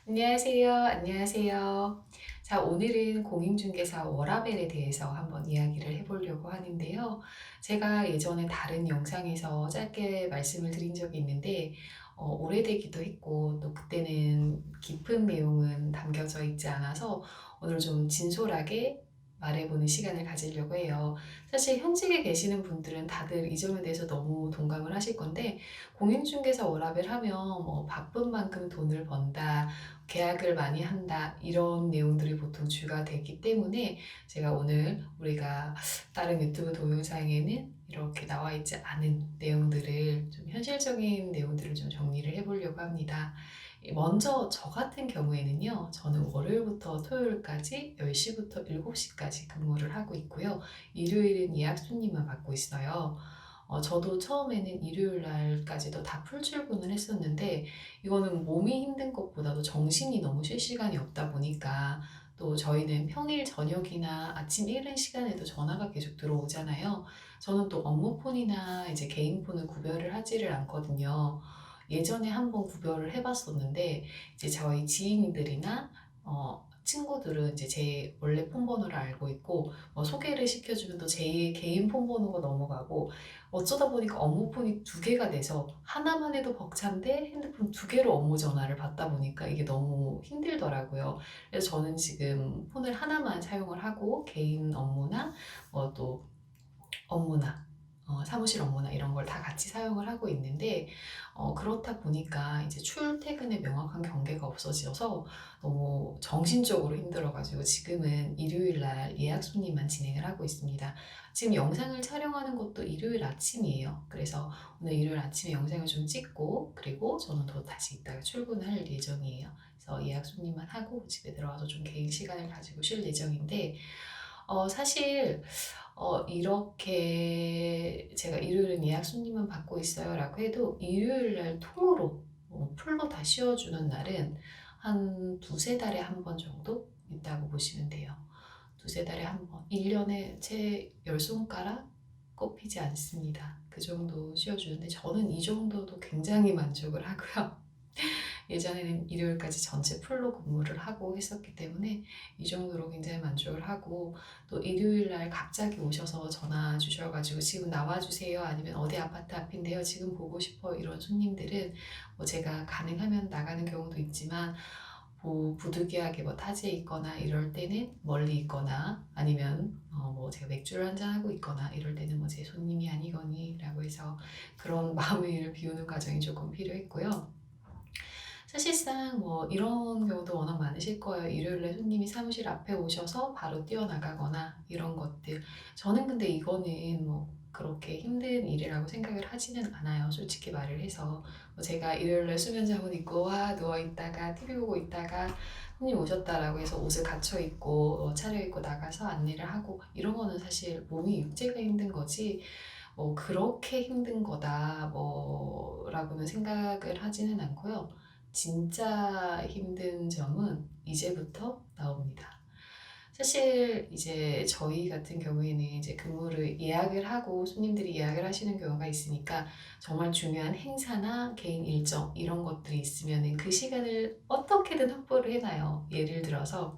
안녕하세요. 안녕하세요. 자, 오늘은 공인중개사 워라밸에 대해서 한번 이야기를 해보려고 하는데요. 제가 예전에 다른 영상에서 짧게 말씀을 드린 적이 있는데, 오래되기도 했고, 또 그때는 깊은 내용은 담겨져 있지 않아서 오늘 좀 진솔하게 말해보는 시간을 가지려고 해요. 사실 현직에 계시는 분들은 다들 이 점에 대해서 너무 동감을 하실 건데, 공인중개사 워라밸 하면 뭐 바쁜 만큼 돈을 번다, 계약을 많이 한다 이런 내용들이 보통 주가 되기 때문에 제가 오늘 우리가 다른 유튜브 동영상에는 이렇게 나와 있지 않은 내용들을 좀 현실적인 내용들을 좀 정리를 해보려고 합니다. 먼저 저 같은 경우에는요, 저는 월요일부터 토요일까지 10시부터 7시까지 근무를 하고 있고요. 일요일은 예약 손님만 받고 있어요. 저도 처음에는 일요일 날까지도 다 풀출근을 했었는데, 이거는 몸이 힘든 것보다도 정신이 너무 쉴 시간이 없다 보니까, 또 저희는 평일 저녁이나 아침 이른 시간에도 전화가 계속 들어오잖아요. 저는 또 업무 폰이나 이제 개인 폰을 구별을 하지를 않거든요. 예전에 한번 구별을 해봤었는데, 이제 저희 지인들이나 친구들은 이제 제 원래 폰 번호를 알고 있고, 소개를 시켜주면 또 제 개인 폰 번호가 넘어가고, 어쩌다 보니까 업무 폰이 두 개가 돼서 하나만 해도 벅찬데 핸드폰 두 개로 업무 전화를 받다 보니까 이게 너무 힘들더라고요. 그래서 저는 지금 폰을 하나만 사용을 하고 개인 업무나 또 업무나 사무실 업무나 이런 걸 다 같이 사용을 하고 있는데, 그렇다 보니까 이제 출퇴근에 명확한 경계가 없어져서 너무 정신적으로 힘들어가지고 지금은 일요일 날 예약 손님만 진행을 하고 있습니다. 지금 영상을 촬영하는 것도 일요일 아침이에요. 그래서 오늘 일요일 아침에 영상을 좀 찍고, 그리고 저는 또 다시 이따가 출근할 예정이에요. 그래서 예약 손님만 하고 집에 들어와서 좀 개인 시간을 가지고 쉴 예정인데, 사실 이렇게 제가 일요일은 예약 손님만 받고 있어요 라고 해도 일요일 날 통으로 풀로 다 씌워주는 날은 한 두세 달에 한 번 정도 있다고 보시면 돼요. 두세 달에 한 번. 1년에 제 열 손가락 꼽히지 않습니다. 그 정도 씌워주는데 저는 이 정도도 굉장히 만족을 하고요. 예전에는 일요일까지 전체 풀로 근무를 하고 했었기 때문에 이 정도로 굉장히 만족을 하고, 또 일요일 날 갑자기 오셔서 전화 주셔가지고 지금 나와주세요, 아니면 어디 아파트 앞인데요, 지금 보고 싶어, 이런 손님들은 제가 가능하면 나가는 경우도 있지만, 부득이하게 타지에 있거나 이럴 때는 멀리 있거나, 아니면 제가 맥주를 한잔 하고 있거나 이럴 때는 제 손님이 아니거니 라고 해서 그런 마음을 비우는 과정이 조금 필요했고요. 사실상 이런 경우도 워낙 많으실 거예요. 일요일에 손님이 사무실 앞에 오셔서 바로 뛰어나가거나 이런 것들. 저는 근데 이거는 그렇게 힘든 일이라고 생각을 하지는 않아요. 솔직히 말을 해서. 제가 일요일에 수면 잠옷 입고 누워있다가 TV 보고 있다가 손님 오셨다라고 해서 옷을 갖춰 입고 차려입고 나가서 안내를 하고 이런 거는 사실 몸이 육체가 힘든 거지, 그렇게 힘든 거다 라고는 생각을 하지는 않고요. 진짜 힘든 점은 이제부터 나옵니다. 사실 이제 저희 같은 경우에는 이제 근무를 예약을 하고 손님들이 예약을 하시는 경우가 있으니까, 정말 중요한 행사나 개인 일정 이런 것들이 있으면 그 시간을 어떻게든 확보를 해놔요. 예를 들어서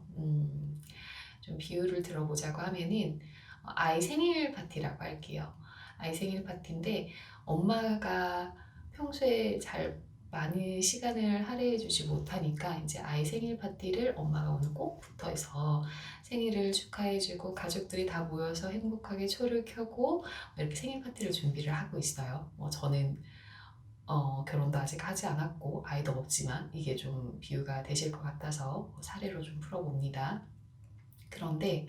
좀 비유를 들어보자고 하면은, 아이 생일 파티라고 할게요. 아이 생일 파티인데 엄마가 평소에 잘 많은 시간을 할애해 주지 못하니까 이제 아이 생일 파티를 엄마가 오늘 꼭 붙어서 생일을 축하해 주고 가족들이 다 모여서 행복하게 초를 켜고 이렇게 생일 파티를 준비를 하고 있어요. 저는 결혼도 아직 하지 않았고 아이도 없지만 이게 좀 비유가 되실 것 같아서 사례로 좀 풀어봅니다. 그런데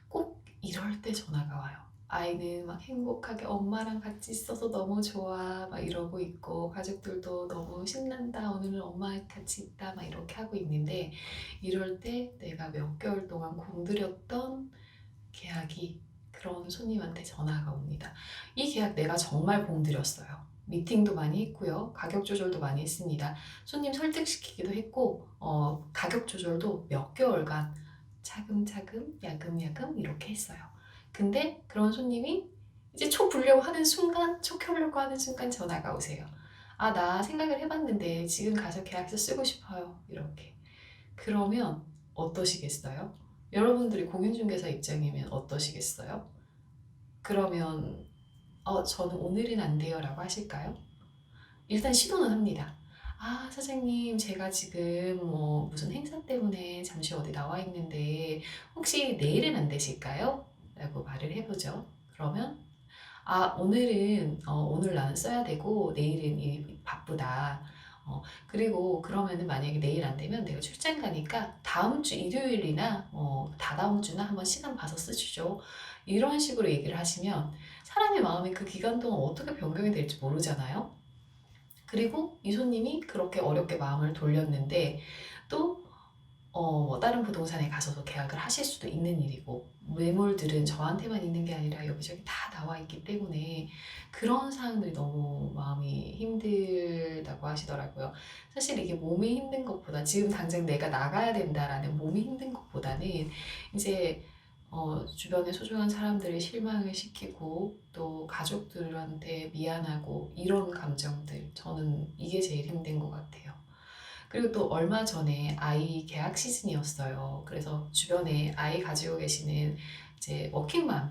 꼭 이럴 때 전화가 와요. 아이는 막 행복하게 엄마랑 같이 있어서 너무 좋아 막 이러고 있고, 가족들도 너무 신난다, 오늘은 엄마랑 같이 있다 막 이렇게 하고 있는데, 이럴 때 내가 몇 개월 동안 공들였던 계약이 그런 손님한테 전화가 옵니다. 이 계약 내가 정말 공들였어요. 미팅도 많이 했고요. 가격 조절도 많이 했습니다. 손님 설득시키기도 했고, 가격 조절도 몇 개월간 차근차근 야금야금 이렇게 했어요. 근데 그런 손님이 이제 초 불려고 하는 순간, 초 켜려고 하는 순간 전화가 오세요. 아, 나 생각을 해봤는데 지금 가서 계약서 쓰고 싶어요. 이렇게. 그러면 어떠시겠어요? 여러분들이 공인중개사 입장이면 어떠시겠어요? 그러면 저는 오늘은 안 돼요 라고 하실까요? 일단 시도는 합니다. 아, 사장님, 제가 지금 뭐 무슨 행사 때문에 잠시 어디 나와 있는데 혹시 내일은 안 되실까요? 라고 말을 해보죠. 그러면 오늘은 오늘 나는 써야 되고 내일은 일 바쁘다. 그리고 그러면은 만약에 내일 안 되면 내가 출장 가니까 다음 주 일요일이나 다다음 주나 한번 시간 봐서 쓰시죠. 이런 식으로 얘기를 하시면 사람의 마음이 그 기간 동안 어떻게 변경이 될지 모르잖아요. 그리고 이 손님이 그렇게 어렵게 마음을 돌렸는데 또 뭐 다른 부동산에 가서도 계약을 하실 수도 있는 일이고 매물들은 저한테만 있는 게 아니라 여기저기 다 나와 있기 때문에 그런 사람들이 너무 마음이 힘들다고 하시더라고요. 사실 이게 몸이 힘든 것보다 지금 당장 내가 나가야 된다라는 몸이 힘든 것보다는 이제 주변의 소중한 사람들을 실망을 시키고 또 가족들한테 미안하고 이런 감정들 저는 이게 제일 힘든 것 같아요. 그리고 또 얼마 전에 아이 개학 시즌이었어요. 그래서 주변에 아이 가지고 계시는 이제 워킹맘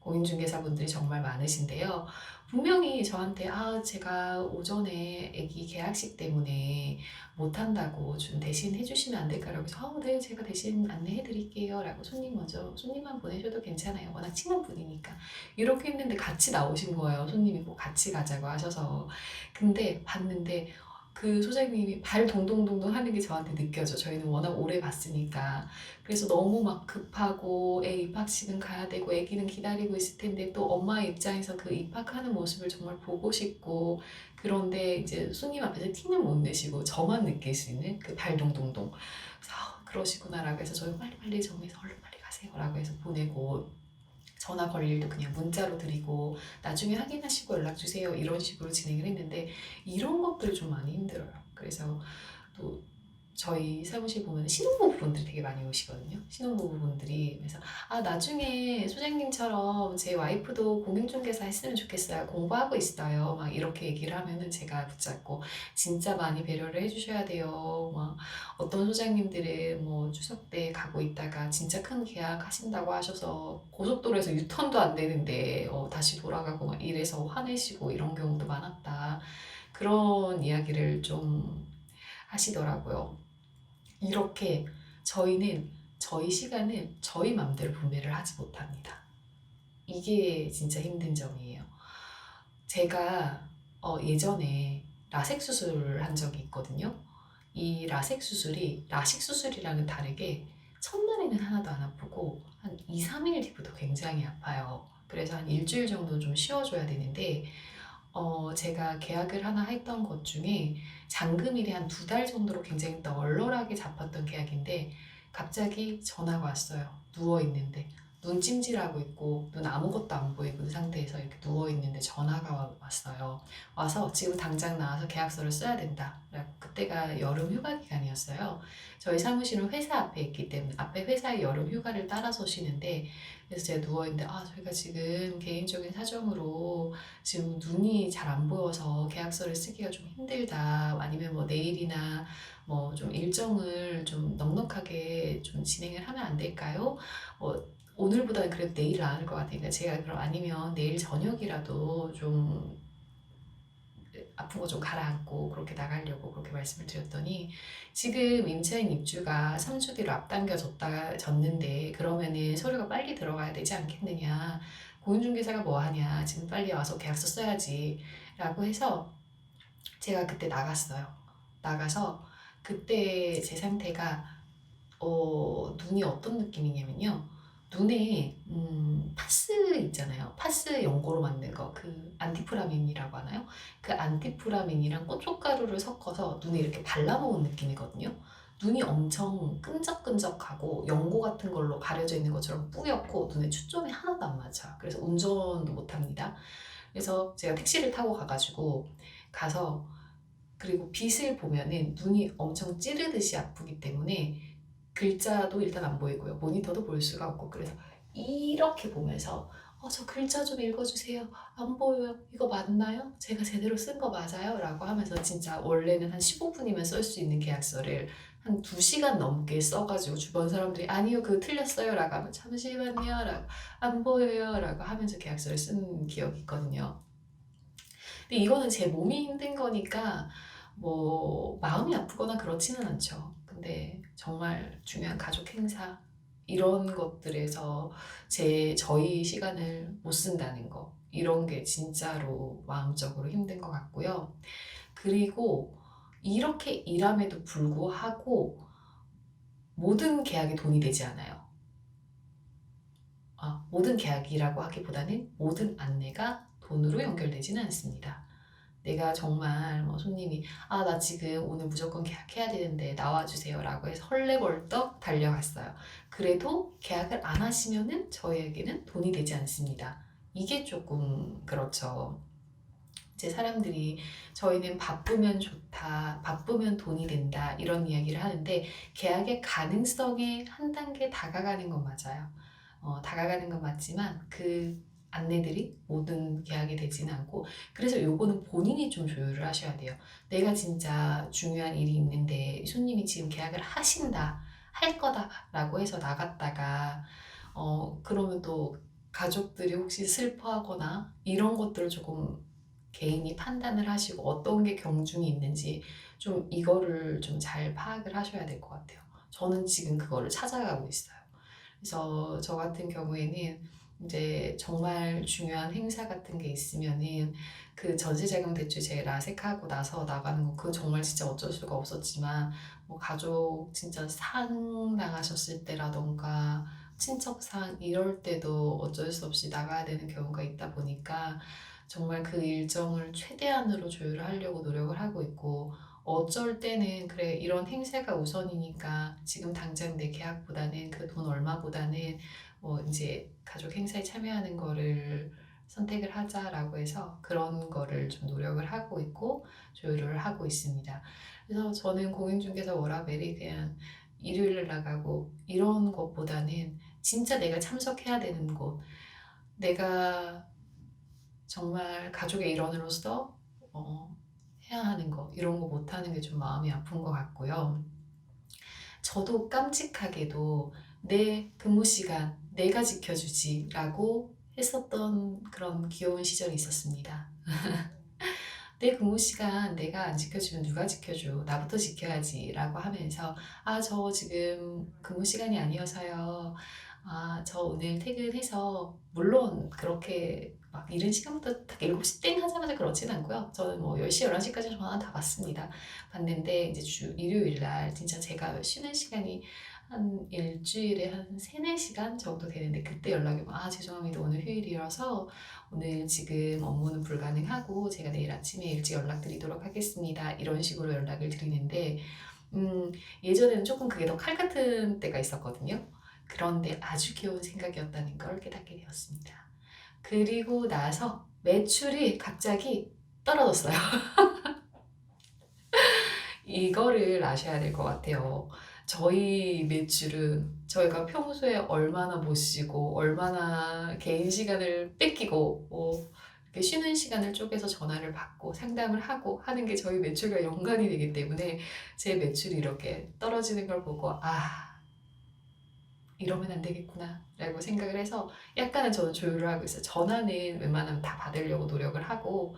공인중개사분들이 정말 많으신데요. 분명히 저한테 제가 오전에 아기 개학식 때문에 못한다고 좀 대신 해주시면 안 될까라고 해서 네, 제가 대신 안내해 드릴게요 라고 손님만 보내셔도 괜찮아요. 워낙 친한 분이니까 이렇게 했는데 같이 나오신 거예요. 손님이 꼭 같이 가자고 하셔서. 근데 봤는데 그 소장님이 발 동동동동 하는 게 저한테 느껴져. 저희는 워낙 오래 봤으니까. 그래서 너무 막 급하고 애 입학식은 가야 되고 애기는 기다리고 있을 텐데 또 엄마의 입장에서 그 입학하는 모습을 정말 보고 싶고 그런데 이제 손님 앞에서 티는 못 내시고 저만 느낄 수 있는 그 발 동동동. 그래서 그러시구나라고 해서 저희 빨리빨리 정리해서 얼른 빨리 가세요라고 해서 보내고 전화 걸 일도 그냥 문자로 드리고 나중에 확인하시고 연락 주세요 이런 식으로 진행을 했는데 이런 것들이 좀 많이 힘들어요. 그래서 또 저희 사무실 보면 신혼부부분들이 되게 많이 오시거든요. 신혼부부분들이 그래서 나중에 소장님처럼 제 와이프도 공인중개사 했으면 좋겠어요. 공부하고 있어요. 막 이렇게 얘기를 하면은 제가 붙잡고 진짜 많이 배려를 해주셔야 돼요. 막 어떤 소장님들은 뭐 추석 때 가고 있다가 진짜 큰 계약 하신다고 하셔서 고속도로에서 유턴도 안 되는데 다시 돌아가고 막 이래서 화내시고 이런 경우도 많았다. 그런 이야기를 좀 하시더라고요. 이렇게 저희 시간은 저희 맘대로 분배를 하지 못합니다. 이게 진짜 힘든 점이에요. 제가 예전에 라섹 수술을 한 적이 있거든요. 이 라섹 수술이 라식 수술이랑은 다르게 첫날에는 하나도 안 아프고 한 2, 3일 뒤부터 굉장히 아파요. 그래서 한 일주일 정도 좀 쉬어줘야 되는데 제가 계약을 하나 했던 것 중에 잔금일이 한 2달 정도로 굉장히 널널하게 잡혔던 계약인데 갑자기 전화가 왔어요. 누워있는데 눈 찜질하고 있고 눈 아무것도 안 보이고 그 상태에서 이렇게 누워있는데 전화가 왔어요. 와서 지금 당장 나와서 계약서를 써야 된다. 그때가 여름 휴가 기간이었어요. 저희 사무실은 회사 앞에 있기 때문에 앞에 회사의 여름 휴가를 따라서 쉬는데 그래서 제가 누워있는데 저희가 지금 개인적인 사정으로 지금 눈이 잘 안 보여서 계약서를 쓰기가 좀 힘들다. 아니면 뭐 내일이나 뭐 좀 일정을 좀 넉넉하게 좀 진행을 하면 안 될까요? 오늘보다는 그래도 내일 나을 것 같으니까 제가 그럼 아니면 내일 저녁이라도 좀 아픈 거 좀 가라앉고 그렇게 나가려고 그렇게 말씀을 드렸더니 지금 임차인 입주가 3주 뒤로 앞당겨졌는데 그러면은 서류가 빨리 들어가야 되지 않겠느냐. 공인중개사가 뭐 하냐. 지금 빨리 와서 계약서 써야지. 라고 해서 제가 그때 나갔어요. 나가서 그때 제 상태가 눈이 어떤 느낌이냐면요. 눈에 파스 있잖아요. 파스 연고로 만든 거, 그 안티프라민이라고 하나요? 그 안티프라민이랑 고춧가루를 섞어서 눈에 이렇게 발라놓은 느낌이거든요. 눈이 엄청 끈적끈적하고 연고 같은 걸로 가려져 있는 것처럼 뿌옇고 눈에 초점이 하나도 안 맞아. 그래서 운전도 못합니다. 그래서 제가 택시를 타고 가서 그리고 빛을 보면은 눈이 엄청 찌르듯이 아프기 때문에 글자도 일단 안 보이고요. 모니터도 볼 수가 없고 그래서 이렇게 보면서 저 글자 좀 읽어주세요. 안 보여요. 이거 맞나요? 제가 제대로 쓴 거 맞아요? 라고 하면서 진짜 원래는 한 15분이면 쓸 수 있는 계약서를 한 2시간 넘게 써가지고 주변 사람들이 아니요 그거 틀렸어요 라고 하면 잠시만요 라고 안 보여요 라고 하면서 계약서를 쓴 기억이 있거든요. 근데 이거는 제 몸이 힘든 거니까 뭐 마음이 아프거나 그렇지는 않죠. 근데 정말 중요한 가족 행사 이런 것들에서 저희 시간을 못 쓴다는 거 이런 게 진짜로 마음적으로 힘든 것 같고요. 그리고 이렇게 일함에도 불구하고 모든 계약이 돈이 되지 않아요. 모든 계약이라고 하기보다는 모든 안내가 돈으로 연결되지는 않습니다. 내가 정말 뭐 손님이 나 지금 오늘 무조건 계약해야 되는데 나와주세요 라고 해서 헐레벌떡 달려갔어요. 그래도 계약을 안 하시면은 저희에게는 돈이 되지 않습니다. 이게 조금 그렇죠. 이제 사람들이 저희는 바쁘면 좋다, 바쁘면 돈이 된다 이런 이야기를 하는데 계약의 가능성에 한 단계 다가가는 건 맞아요. 다가가는 건 맞지만 그 안내들이 모든 계약이 되지는 않고 그래서 요거는 본인이 좀 조율을 하셔야 돼요. 내가 진짜 중요한 일이 있는데 손님이 지금 계약을 하신다, 할 거다 라고 해서 나갔다가 그러면 또 가족들이 혹시 슬퍼하거나 이런 것들을 조금 개인이 판단을 하시고 어떤 게 경중이 있는지 좀 이거를 좀 잘 파악을 하셔야 될 것 같아요. 저는 지금 그거를 찾아가고 있어요. 그래서 저 같은 경우에는 이제 정말 중요한 행사 같은 게 있으면은 그 전세자금 대출 제가 라섹하고 나서 나가는 거 그건 정말 진짜 어쩔 수가 없었지만 뭐 가족 진짜 상 나가셨을 때라던가 친척상 이럴 때도 어쩔 수 없이 나가야 되는 경우가 있다 보니까 정말 그 일정을 최대한으로 조율을 하려고 노력을 하고 있고 어쩔 때는 그래 이런 행세가 우선이니까 지금 당장 내 계약보다는 그 돈 얼마보다는 뭐 이제 가족 행사에 참여하는 거를 선택을 하자라고 해서 그런 거를 좀 노력을 하고 있고 조율을 하고 있습니다. 그래서 저는 공인중개사 워라밸이 그냥 일요일에 나가고 이런 것보다는 진짜 내가 참석해야 되는 곳, 내가 정말 가족의 일원으로서 해야 하는 거 이런 거 못하는 게 좀 마음이 아픈 것 같고요. 저도 깜찍하게도 내 근무 시간 내가 지켜주지 라고 했었던 그런 귀여운 시절이 있었습니다. 내 근무 시간 내가 안 지켜주면 누가 지켜줘? 나부터 지켜야지 라고 하면서 저 지금 근무 시간이 아니어서요. 저 오늘 퇴근해서 물론 그렇게 막 이른 시간부터 딱 7시 땡 하자마자 그렇진 않고요. 저는 뭐 10시, 11시까지 전화 다 받습니다. 받는데 이제 일요일 날 진짜 제가 쉬는 시간이 한 일주일에 한 3, 4시간 정도 되는데 그때 연락이 오면 죄송합니다. 오늘 휴일이라서 오늘 지금 업무는 불가능하고 제가 내일 아침에 일찍 연락드리도록 하겠습니다. 이런 식으로 연락을 드리는데 예전에는 조금 그게 더 칼 같은 때가 있었거든요. 그런데 아주 귀여운 생각이었다는 걸 깨닫게 되었습니다. 그리고 나서 매출이 갑자기 떨어졌어요. 이거를 아셔야 될 것 같아요. 저희 매출은 저희가 평소에 얼마나 못 쉬고 얼마나 개인 시간을 뺏기고 이렇게 쉬는 시간을 쪼개서 전화를 받고 상담을 하고 하는 게 저희 매출과 연관이 되기 때문에 제 매출이 이렇게 떨어지는 걸 보고 이러면 안 되겠구나 라고 생각을 해서 약간은 저는 조율을 하고 있어요. 전화는 웬만하면 다 받으려고 노력을 하고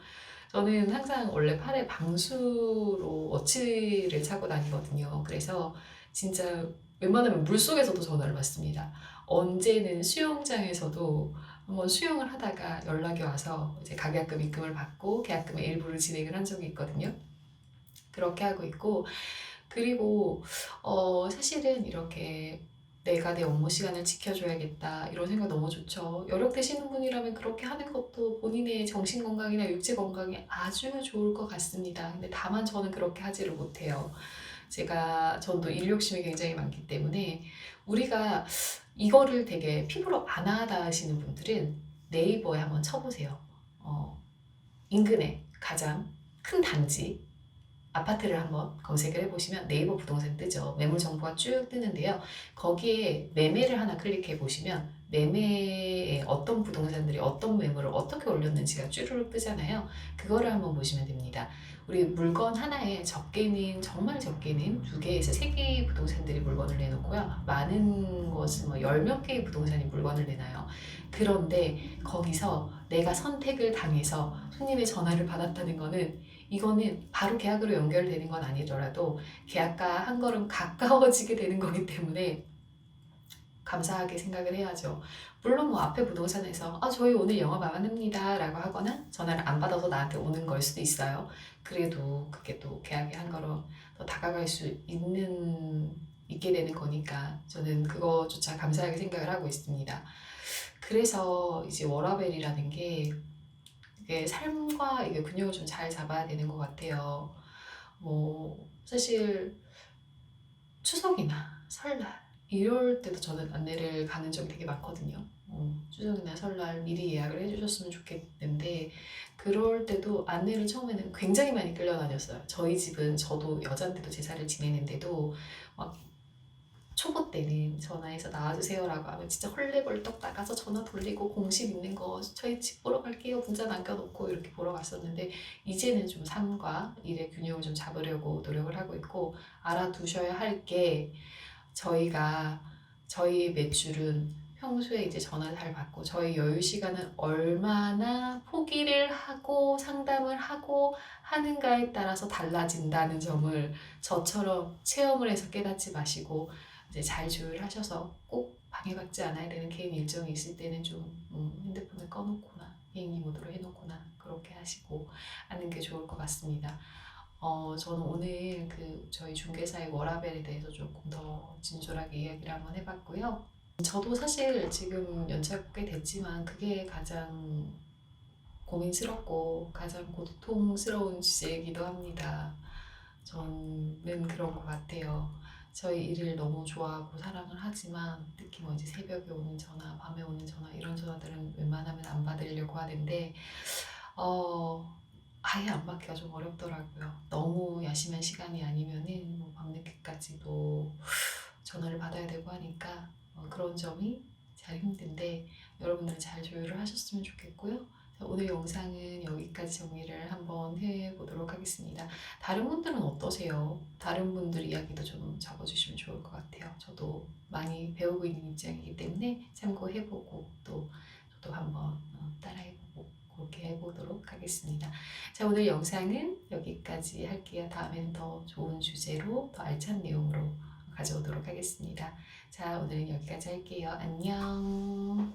저는 항상 원래 팔에 방수로 워치를 차고 다니거든요. 그래서 진짜 웬만하면 물속에서도 전화를 받습니다. 언제는 수영장에서도 한번 수영을 하다가 연락이 와서 이제 가계약금 입금을 받고 계약금의 일부를 진행을 한 적이 있거든요. 그렇게 하고 있고 그리고 사실은 이렇게 내가 내 업무 시간을 지켜줘야겠다 이런 생각 너무 좋죠. 여력 되시는 분이라면 그렇게 하는 것도 본인의 정신 건강이나 육체 건강에 아주 좋을 것 같습니다. 근데 다만 저는 그렇게 하지를 못해요. 저도 일 욕심이 굉장히 많기 때문에 우리가 이거를 되게 피부로 안 하다 하시는 분들은 네이버에 한번 쳐보세요. 인근에 가장 큰 단지 아파트를 한번 검색을 해보시면 네이버 부동산 뜨죠. 매물 정보가 쭉 뜨는데요. 거기에 매매를 하나 클릭해 보시면 매매에 어떤 부동산들이 어떤 매물을 어떻게 올렸는지가 쭈루룩 뜨잖아요. 그거를 한번 보시면 됩니다. 우리 물건 하나에 적게는 정말 적게는 2개에서 3개의 부동산들이 물건을 내놓고요. 많은 것은 뭐 10몇 개의 부동산이 물건을 내놔요. 그런데 거기서 내가 선택을 당해서 손님의 전화를 받았다는 거는 이거는 바로 계약으로 연결되는 건 아니더라도 계약과 한 걸음 가까워지게 되는 거기 때문에 감사하게 생각을 해야죠. 물론 뭐 앞에 부동산에서 저희 오늘 영업 안 합니다 라고 하거나 전화를 안 받아서 나한테 오는 걸 수도 있어요. 그래도 그게 또 계약에 한 걸음 더 다가갈 수 있게 되는 거니까 저는 그거조차 감사하게 생각을 하고 있습니다. 그래서 이제 워라밸이라는 게 이게 삶과 이게 균형을 좀 잘 잡아야 되는 것 같아요. 뭐 사실 추석이나 설날 이럴 때도 저는 안내를 가는 적이 되게 많거든요. 추석이나 설날 미리 예약을 해주셨으면 좋겠는데 그럴 때도 안내를 처음에는 굉장히 많이 끌려다녔어요. 저희 집은 저도 여자인데도 제사를 지내는데도 막 초보 때는 전화해서 나와주세요라고 하면 진짜 헐레벌떡 나가서 전화 돌리고 공식 있는 거 저희 집 보러 갈게요 문자 남겨놓고 이렇게 보러 갔었는데 이제는 좀 삶과 일의 균형을 좀 잡으려고 노력을 하고 있고 알아두셔야 할 게 저희 매출은 평소에 이제 전화 잘 받고 저희 여유 시간은 얼마나 포기를 하고 상담을 하고 하는가에 따라서 달라진다는 점을 저처럼 체험을 해서 깨닫지 마시고 이제 잘 조율하셔서 꼭 방해받지 않아야 되는 개인 일정이 있을 때는 좀 핸드폰을 꺼놓거나 비행기 모드로 해놓거나 그렇게 하시고 하는 게 좋을 것 같습니다. 저는 오늘 저희 중개사의 워라밸에 대해서 조금 더 진솔하게 이야기를 한번 해봤고요. 저도 사실 지금 연차가 꽤 됐지만 그게 가장 고민스럽고 가장 고통스러운 주제이기도 합니다. 저는 그런 것 같아요. 저희 일을 너무 좋아하고 사랑을 하지만 특히 뭐 이제 새벽에 오는 전화, 밤에 오는 전화 이런 전화들은 웬만하면 안 받으려고 하는데 아예 안 받기가 좀 어렵더라고요. 너무 야심한 시간이 아니면은 뭐 밤늦게까지도 전화를 받아야 되고 하니까 그런 점이 잘 힘든데 여러분들 잘 조율을 하셨으면 좋겠고요. 자, 오늘 영상은 여기까지 정리를 한번 해보도록 하겠습니다. 다른 분들은 어떠세요? 다른 분들 이야기도 좀 적어주시면 좋을 것 같아요. 저도 많이 배우고 있는 입장이기 때문에 참고해보고 또 저도 한번 따라해보고 그렇게 해보도록 하겠습니다. 자, 오늘 영상은 여기까지 할게요. 다음에는 더 좋은 주제로 더 알찬 내용으로 가져오도록 하겠습니다. 자, 오늘은 여기까지 할게요. 안녕.